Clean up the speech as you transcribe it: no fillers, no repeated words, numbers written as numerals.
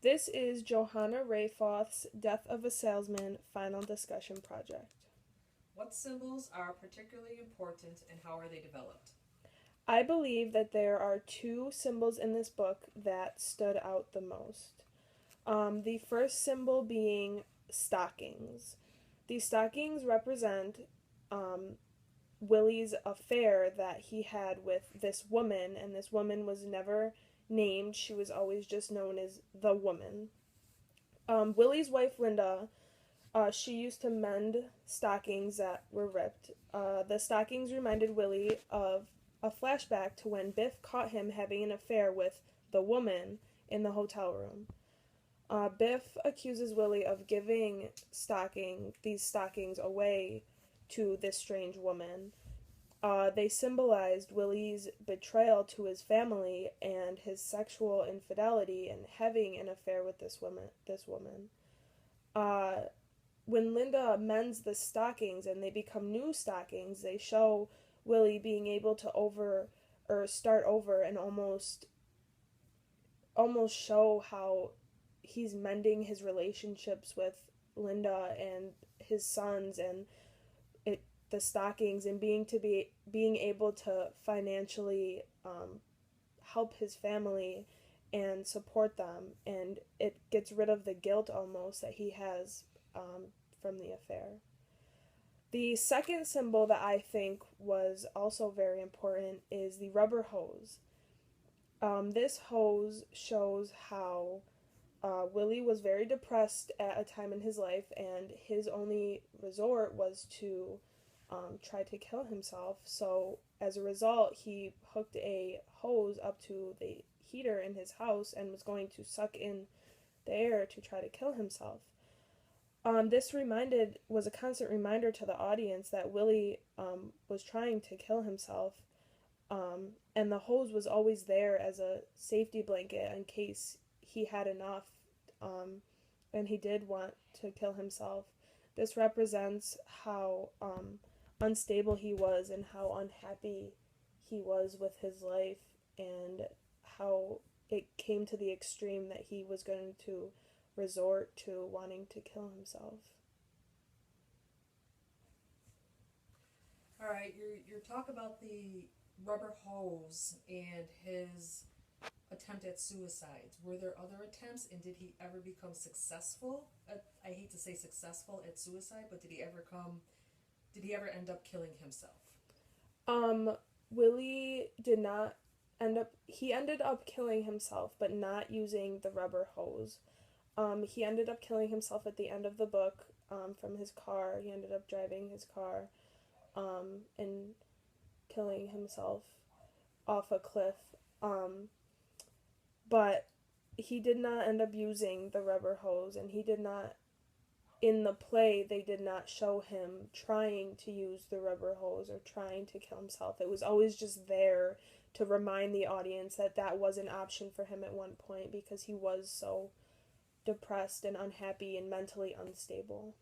This is Johanna Rafoths' Death of a Salesman final discussion project. What symbols are particularly important and how are they developed? I believe that there are two symbols in this book that stood out the most. The first symbol being stockings. These stockings represent um, Willie's affair that he had with this woman, and this woman was never named. She was always just known as the woman. Willie's wife, Linda, she used to mend stockings that were ripped. The stockings reminded Willie of a flashback to when Biff caught him having an affair with the woman in the hotel room. Biff accuses Willie of giving these stockings away to this strange woman. They symbolized Willie's betrayal to his family and his sexual infidelity and having an affair with this woman. Uh, when Linda mends the stockings and they become new stockings, they show Willie being able to start over and almost show how he's mending his relationships with Linda and his sons and the stockings and being able to financially help his family and support them, and it gets rid of the guilt almost that he has from the affair. The second symbol that I think was also very important is the rubber hose. This hose shows how Willie was very depressed at a time in his life, and his only resort was to try to kill himself. So, as a result, he hooked a hose up to the heater in his house and was going to suck in the air to try to kill himself. This was a constant reminder to the audience that Willie was trying to kill himself, and the hose was always there as a safety blanket in case he had enough, and he did want to kill himself. This represents how unstable he was and how unhappy he was with his life, and how it came to the extreme that he was going to resort to wanting to kill himself. All right, your talk about the rubber hose and his attempt at suicides. Were there other attempts, and did he ever become successful? I hate to say successful at suicide, but did he ever come? Did he ever end up killing himself? Um, Willie did not he ended up killing himself, but not using the rubber hose. He ended up killing himself at the end of the book from his car. He ended up driving his car and killing himself off a cliff. But he did not end up using the rubber hose, and he did not, in the play, they did not show him trying to use the rubber hose or trying to kill himself. It was always just there to remind the audience that that was an option for him at one point because he was so depressed and unhappy and mentally unstable.